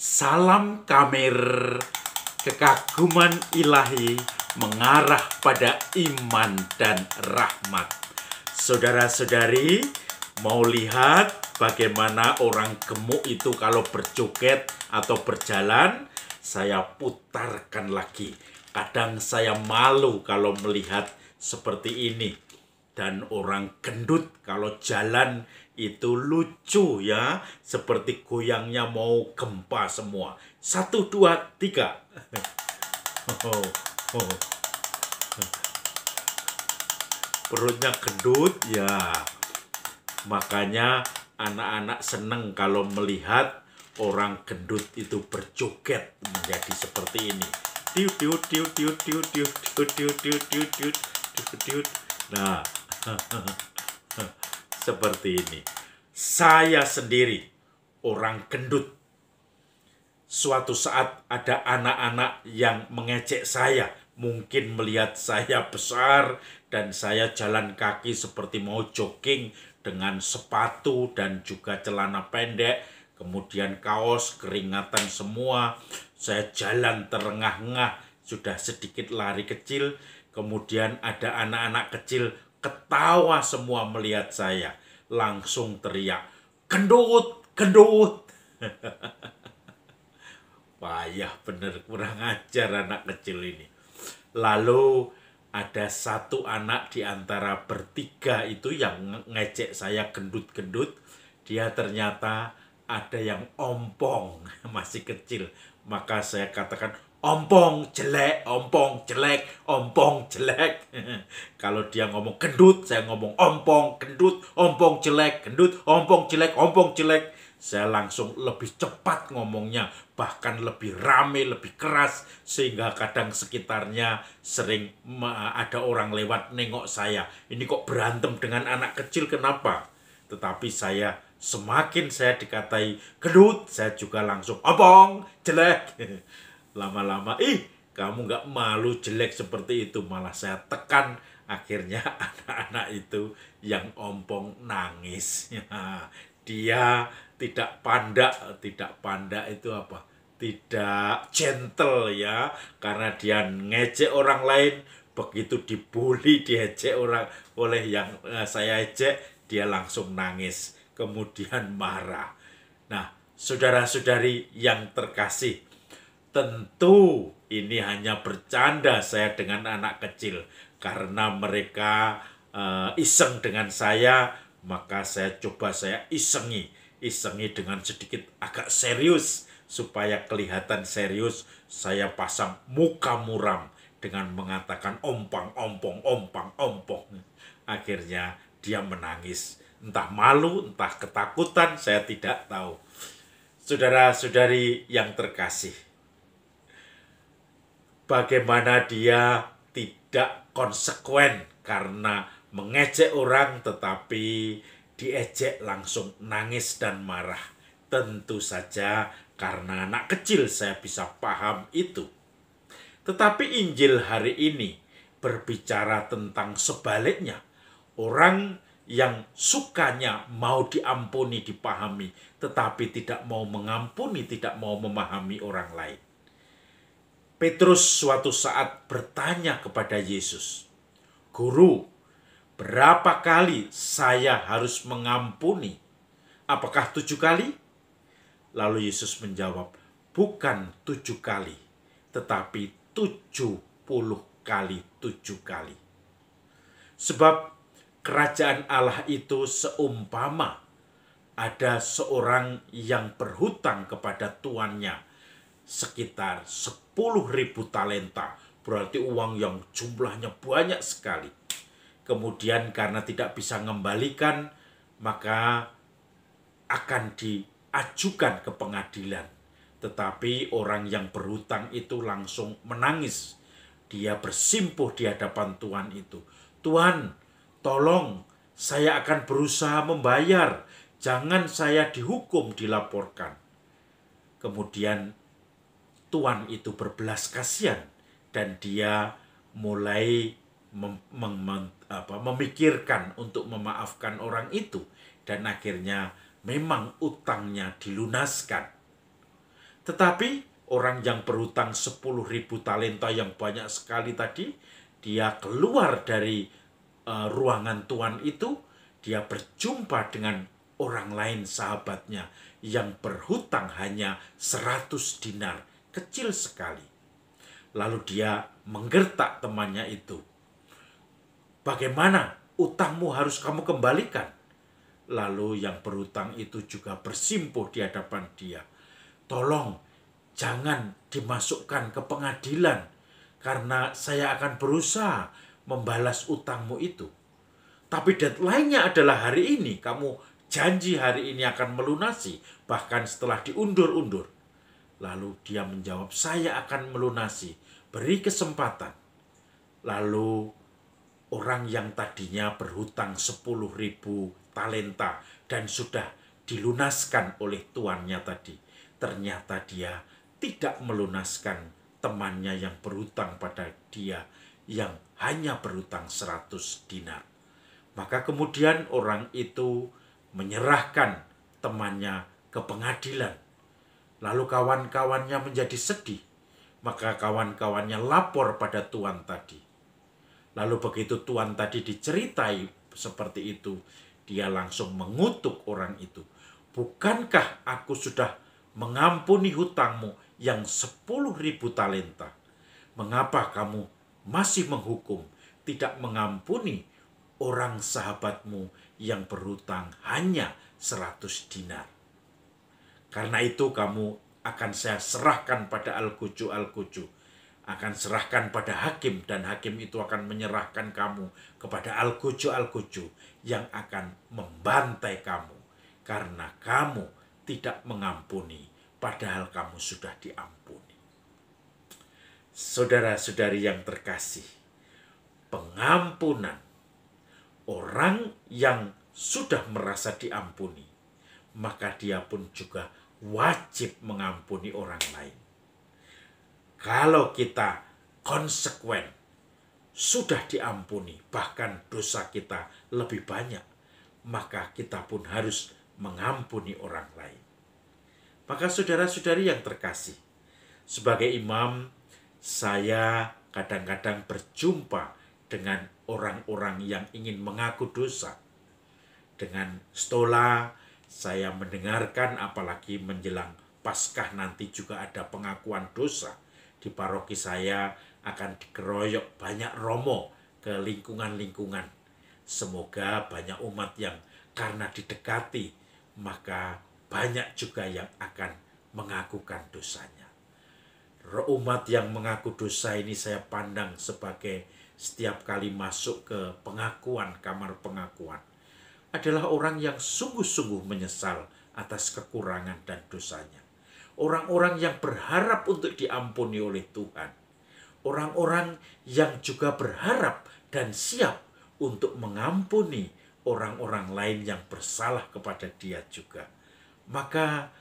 Salam Kamir, kekaguman ilahi mengarah pada iman dan rahmat. Saudara-saudari, mau lihat bagaimana orang gemuk itu kalau berjoget atau berjalan? Saya putarkan lagi. Kadang saya malu kalau melihat seperti ini. Dan orang gendut kalau jalan itu lucu ya, seperti goyangnya mau gempa semua. 1, 2, 3. Perutnya gendut ya. Makanya anak-anak seneng kalau melihat orang gendut itu berjoget menjadi seperti ini. Nah, seperti ini. Saya sendiri orang gendut. Suatu saat ada anak-anak yang mengejek saya, mungkin melihat saya besar dan saya jalan kaki seperti mau jogging dengan sepatu dan juga celana pendek, kemudian kaos, keringatan semua. Saya jalan terengah-engah, sudah sedikit lari kecil, kemudian ada anak-anak kecil ketawa semua melihat saya, langsung teriak, "Gendut, gendut!" Payah bener, kurang ajar anak kecil ini. Lalu ada satu anak di antara bertiga itu yang ngejek saya gendut-gendut. Dia ternyata ada yang ompong, masih kecil. Maka saya katakan, "Ompong jelek, ompong jelek, ompong jelek." Kalau dia ngomong gendut, saya ngomong ompong, gendut, ompong jelek, gendut, ompong jelek, ompong jelek. Saya langsung lebih cepat ngomongnya, bahkan lebih rame, lebih keras, sehingga kadang sekitarnya sering ada orang lewat nengok saya. Ini kok berantem dengan anak kecil, kenapa? Tetapi semakin saya dikatai gendut, saya juga langsung ompong, jelek. Lama-lama, kamu nggak malu jelek seperti itu, malah saya tekan. Akhirnya anak-anak itu yang ompong nangis. Dia tidak pandak itu apa? Tidak gentle ya, karena dia ngejek orang lain, begitu dibully, diejek orang oleh yang saya ejek, dia langsung nangis, kemudian marah. Nah, saudara-saudari yang terkasih, tentu ini hanya bercanda saya dengan anak kecil, karena mereka iseng dengan saya, maka saya isengi dengan sedikit agak serius. Supaya kelihatan serius, saya pasang muka muram dengan mengatakan ompang, ompong, ompang, ompong. Akhirnya dia menangis. Entah malu, entah ketakutan, saya tidak tahu. Saudara-saudari yang terkasih, bagaimana dia tidak konsekuen karena mengejek orang tetapi diejek langsung nangis dan marah. Tentu saja karena anak kecil saya bisa paham itu. Tetapi Injil hari ini berbicara tentang sebaliknya. Orang yang sukanya mau diampuni, dipahami, tetapi tidak mau mengampuni, tidak mau memahami orang lain. Petrus suatu saat bertanya kepada Yesus, "Guru, berapa kali saya harus mengampuni? Apakah 7 kali?" Lalu Yesus menjawab, "Bukan 7 kali, tetapi 70 kali 7 kali. Sebab kerajaan Allah itu seumpama ada seorang yang berhutang kepada tuannya sekitar 10.000 talenta, berarti uang yang jumlahnya banyak sekali. Kemudian karena tidak bisa mengembalikan, maka akan diajukan ke pengadilan. Tetapi orang yang berhutang itu langsung menangis. Dia bersimpuh di hadapan Tuhan itu, "Tuhan, tolong, saya akan berusaha membayar. Jangan saya dihukum, dilaporkan." Kemudian Tuhan itu berbelas kasihan dan dia mulai memikirkan untuk memaafkan orang itu, dan akhirnya memang utangnya dilunaskan. Tetapi orang yang berhutang 10.000 talenta yang banyak sekali tadi, dia keluar dari ruangan tuan itu, dia berjumpa dengan orang lain sahabatnya yang berhutang hanya 100 dinar, kecil sekali. Lalu dia menggertak temannya itu. Bagaimana? Utangmu harus kamu kembalikan. Lalu yang berhutang itu juga bersimpuh di hadapan dia. Tolong jangan dimasukkan ke pengadilan, karena saya akan berusaha membalas utangmu itu. Tapi deadline-nya adalah hari ini. Kamu janji hari ini akan melunasi, bahkan setelah diundur-undur. Lalu dia menjawab, saya akan melunasi. Beri kesempatan. Lalu orang yang tadinya berhutang 10.000 talenta dan sudah dilunaskan oleh tuannya tadi, ternyata dia tidak melunaskan temannya yang berhutang pada dia yang hanya berhutang 100 dinar. Maka kemudian orang itu menyerahkan temannya ke pengadilan. Lalu kawan-kawannya menjadi sedih. Maka kawan-kawannya lapor pada tuan tadi. Lalu begitu tuan tadi diceritai seperti itu, dia langsung mengutuk orang itu. Bukankah aku sudah mengampuni hutangmu yang 10.000 talenta? Mengapa kamu masih menghukum, tidak mengampuni orang sahabatmu yang berhutang hanya 100 dinar? Karena itu kamu akan saya serahkan pada Al-Quju, akan serahkan pada hakim, dan hakim itu akan menyerahkan kamu kepada Al-Quju yang akan membantai kamu karena kamu tidak mengampuni padahal kamu sudah diampuni. Saudara-saudari yang terkasih, pengampunan orang yang sudah merasa diampuni, maka dia pun juga wajib mengampuni orang lain. Kalau kita konsekuen, sudah diampuni, bahkan dosa kita lebih banyak, maka kita pun harus mengampuni orang lain. Maka saudara-saudari yang terkasih, sebagai imam, saya kadang-kadang berjumpa dengan orang-orang yang ingin mengaku dosa. Dengan stola, saya mendengarkan, apalagi menjelang Paskah nanti juga ada pengakuan dosa. Di paroki saya akan dikeroyok banyak romo ke lingkungan-lingkungan. Semoga banyak umat yang karena didekati, maka banyak juga yang akan mengakukan dosanya. Umat yang mengaku dosa ini saya pandang sebagai setiap kali masuk ke pengakuan, kamar pengakuan, adalah orang yang sungguh-sungguh menyesal atas kekurangan dan dosanya. Orang-orang yang berharap untuk diampuni oleh Tuhan. Orang-orang yang juga berharap dan siap untuk mengampuni orang-orang lain yang bersalah kepada dia juga. Maka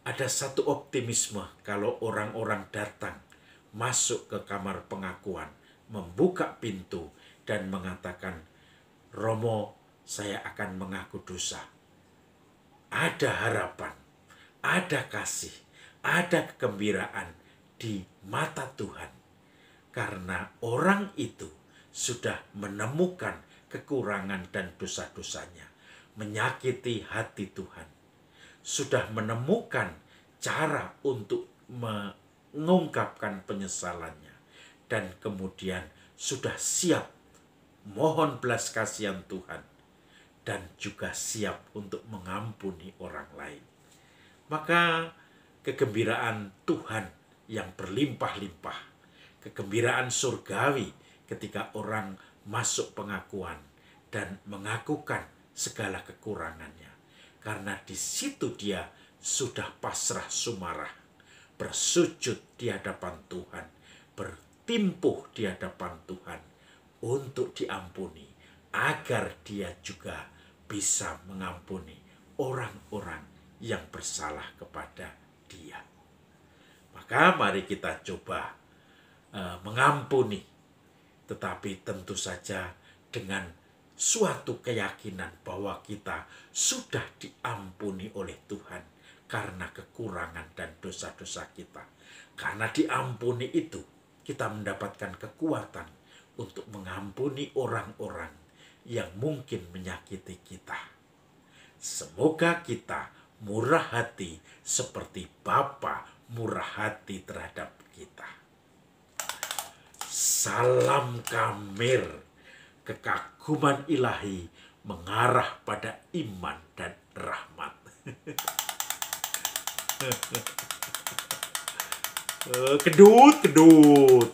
ada satu optimisme kalau orang-orang datang, masuk ke kamar pengakuan, membuka pintu dan mengatakan, Romo, saya akan mengaku dosa. Ada harapan, ada kasih, ada kegembiraan di mata Tuhan. Karena orang itu sudah menemukan kekurangan dan dosa-dosanya, menyakiti hati Tuhan. Sudah menemukan cara untuk mengungkapkan penyesalannya. Dan kemudian sudah siap mohon belas kasihan Tuhan. Dan juga siap untuk mengampuni orang lain. Maka kegembiraan Tuhan yang berlimpah-limpah, kegembiraan surgawi ketika orang masuk pengakuan dan mengakukan segala kekurangannya. Karena di situ dia sudah pasrah sumarah, bersujud di hadapan Tuhan, bertimpuh di hadapan Tuhan untuk diampuni, agar dia juga bisa mengampuni orang-orang yang bersalah kepada dia. Maka mari kita coba mengampuni, tetapi tentu saja dengan suatu keyakinan bahwa kita sudah diampuni oleh Tuhan karena kekurangan dan dosa-dosa kita. Karena diampuni itu, kita mendapatkan kekuatan untuk mengampuni orang-orang yang mungkin menyakiti kita. Semoga kita murah hati seperti Bapa murah hati terhadap kita. Salam Kamir, kekaguman ilahi mengarah pada iman dan rahmat. Kedut.